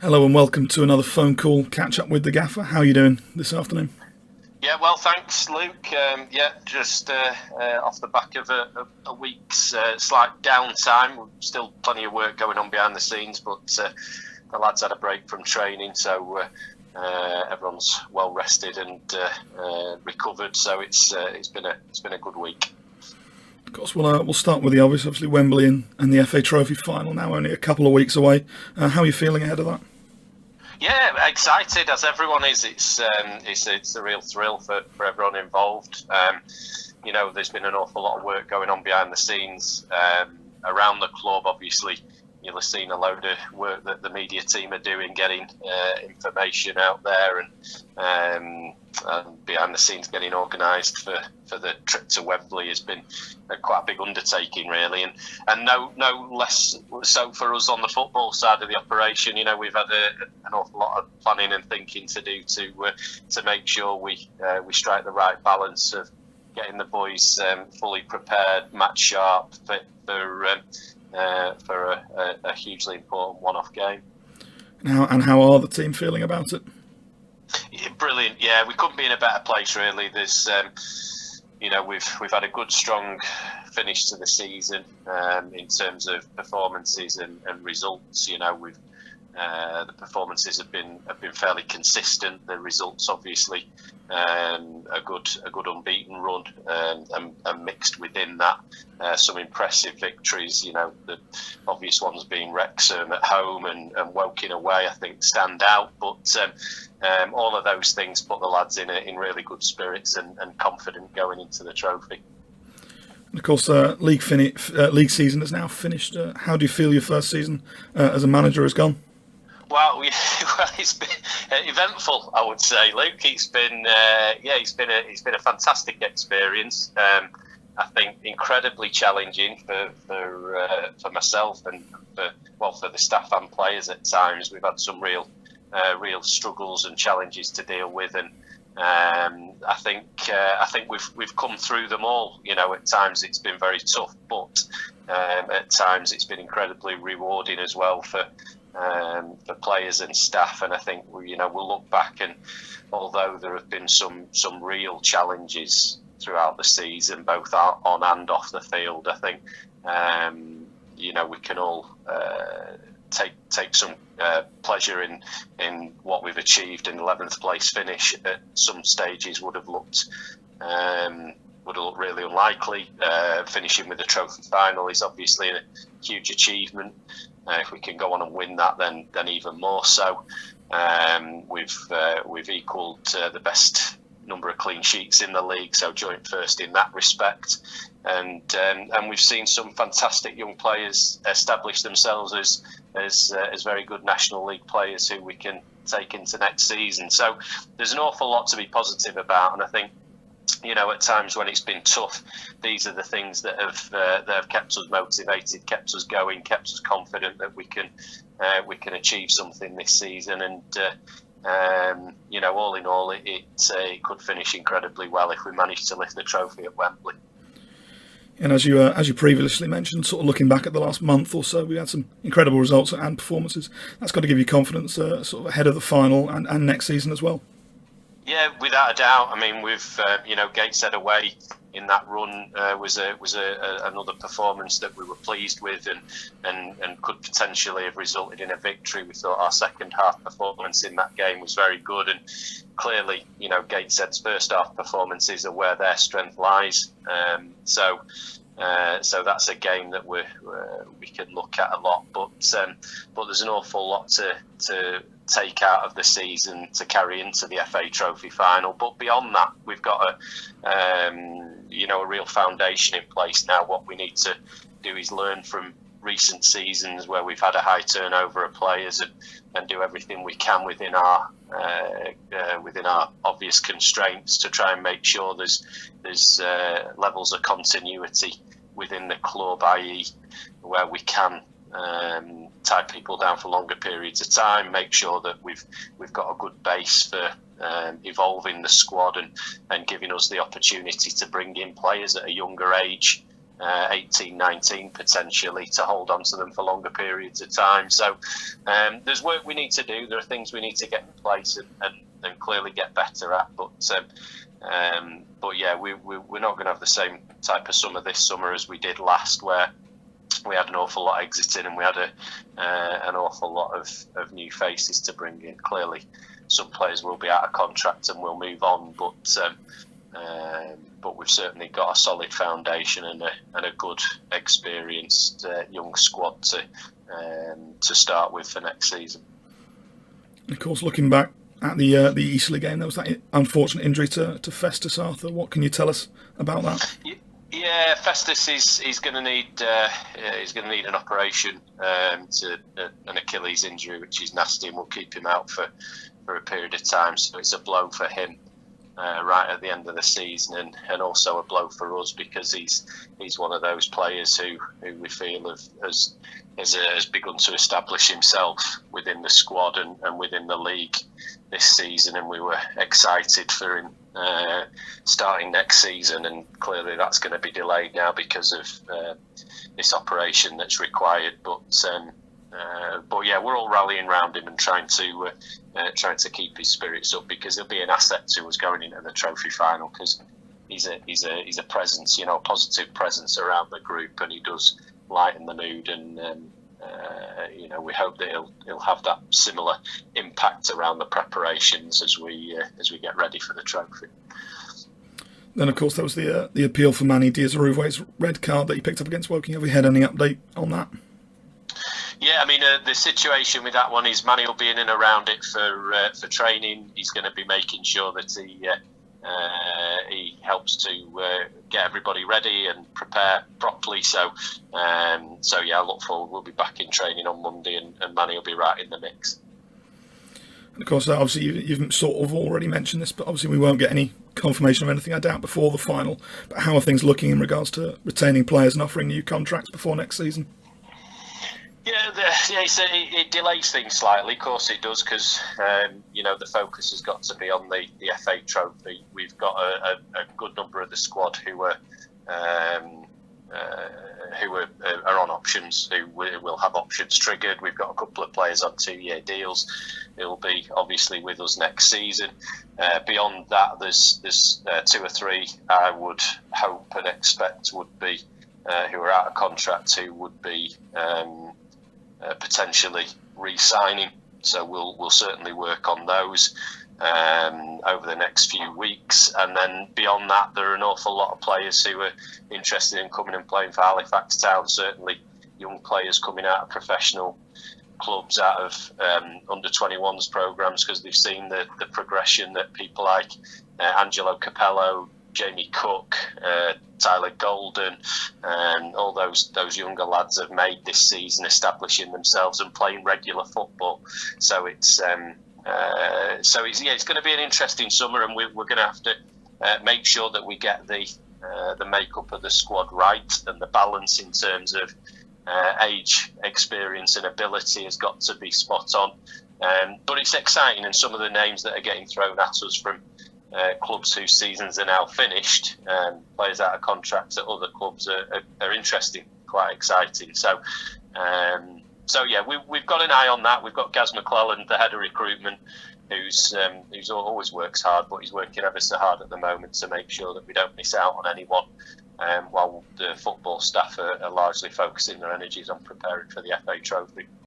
Hello and welcome to another phone call catch up with the Gaffer. How are you doing this afternoon? Yeah, well, thanks, Luke. Just off the back of a week's slight downtime. Still plenty of work going on behind the scenes, but the lads had a break from training, so everyone's well rested and recovered. So it's been a good week. Of course, we'll start with the obvious. Obviously, Wembley and the FA Trophy final now only a couple of weeks away. How are you feeling ahead of that? Yeah, excited as everyone is. It's a real thrill for everyone involved. There's been an awful lot of work going on behind the scenes around the club. Obviously, you'll have seen a load of work that the media team are doing, getting information out there and behind the scenes getting organised for the trip to Wembley has been quite a big undertaking, really, and no less so for us on the football side of the operation. We've had an awful lot of planning and thinking to do to make sure we strike the right balance of getting the boys fully prepared, match sharp, fit for a hugely important one-off game. And how are the team feeling about it? Yeah, brilliant. Yeah, we couldn't be in a better place, really. There's, we've had a good, strong finish to the season in terms of performances and results. We've the performances have been fairly consistent. The results, obviously, a good unbeaten run, and mixed within that some impressive victories. The obvious ones being Wrexham at home and Woking away, I think, stand out. But all of those things put the lads in really good spirits and confident going into the trophy. And of course, league season is now finished. How do you feel your first season as a manager has gone? Well, it's been eventful, I would say, Luke. It's been a fantastic experience. I think incredibly challenging for myself and for the staff and players at times. We've had some real struggles and challenges to deal with, and I think we've come through them all. At times it's been very tough, but at times it's been incredibly rewarding as well for players and staff. And I think we'll look back, and although there have been some real challenges throughout the season, both on and off the field, I think we can all take some pleasure in what we've achieved. In 11th place finish at some stages would have looked really unlikely. Finishing with the trophy final is obviously a huge achievement. If we can go on and win that, then even more so. We've equalled the best number of clean sheets in the league, so joint first in that respect. And we've seen some fantastic young players establish themselves as very good National League players who we can take into next season. So there's an awful lot to be positive about, and I think at times when it's been tough, these are the things that have kept us motivated, kept us going, kept us confident that we can achieve something this season. And all in all, it could finish incredibly well if we manage to lift the trophy at Wembley. And as you previously mentioned, sort of looking back at the last month or so, we had some incredible results and performances. That's got to give you confidence, sort of ahead of the final and next season as well. Yeah, without a doubt. I mean, we've Gateshead away in that run was another performance that we were pleased with, and could potentially have resulted in a victory. We thought our second half performance in that game was very good, and clearly, Gateshead's first half performances are where their strength lies. So that's a game that we can look at a lot, but there's an awful lot to take out of the season to carry into the FA Trophy final. But beyond that, we've got a real foundation in place now. What we need to do is learn from recent seasons where we've had a high turnover of players and do everything we can within our obvious constraints to try and make sure there's levels of continuity within the club, i.e. where we can tie people down for longer periods of time, make sure that we've got a good base for evolving the squad and giving us the opportunity to bring in players at a younger age 18, 19 potentially, to hold on to them for longer periods of time. So there's work we need to do. There are things we need to get in place and clearly get better at. But yeah, we're not going to have the same type of summer this summer as we did last, where we had an awful lot exiting and we had an awful lot of new faces to bring in. Clearly, some players will be out of contract and will move on, but we've certainly got a solid foundation and a good, experienced young squad to start with for next season. Of course, looking back at the Eastleigh game, there was that unfortunate injury to Festus, Arthur. What can you tell us about that? Yeah, Festus is going to need an operation to an Achilles injury, which is nasty, and will keep him out for a period of time. So it's a blow for him right at the end of the season, and also a blow for us, because he's one of those players who we feel has begun to establish himself within the squad and within the league this season, and we were excited for him starting next season, and clearly that's going to be delayed now because of this operation that's required. But yeah, we're all rallying around him and trying to keep his spirits up, because he'll be an asset to us going into the trophy final, because he's a presence, a positive presence around the group, and he does lighten the mood, and we hope that he'll have that similar impact around the preparations as we get ready for the trophy. Then, of course, there was the appeal for Manny Diaz-Uruguay's red card that he picked up against Woking. Have we had any update on that? Yeah, I mean, the situation with that one is Manny will be in and around it for training. He's going to be making sure that he helps to get everybody ready and prepare properly. So yeah, I look forward. We'll be back in training on Monday, and Manny will be right in the mix. And of course, obviously, you've sort of already mentioned this, but obviously we won't get any confirmation of anything, I doubt, before the final. But how are things looking in regards to retaining players and offering new contracts before next season? Yeah, it delays things slightly. Of course it does, because the focus has got to be on the FA Trophy. We've got a good number of the squad who are on options, who will have options triggered. We've got a couple of players on 2-year deals who will be obviously with us next season. Beyond that, there's 2 or 3 I would hope and expect would be who are out of contract, who would be potentially re-signing. So we'll certainly work on those over the next few weeks. And then beyond that, there are an awful lot of players who are interested in coming and playing for Halifax Town. Certainly young players coming out of professional clubs, out of under-21s programmes, because they've seen the progression that people like Angelo Capello, Jamie Cook, Tyler Golden, and all those younger lads have made this season, establishing themselves and playing regular football. So it's going to be an interesting summer, and we're going to have to make sure that we get the makeup of the squad right, and the balance in terms of age, experience, and ability has got to be spot on. But it's exciting, and some of the names that are getting thrown at us from clubs whose seasons are now finished, players out of contracts at other clubs are interesting, quite exciting. So yeah, we've got an eye on that. We've got Gaz McClellan, the head of recruitment, who's always works hard, but he's working ever so hard at the moment to make sure that we don't miss out on anyone, while the football staff are largely focusing their energies on preparing for the FA Trophy.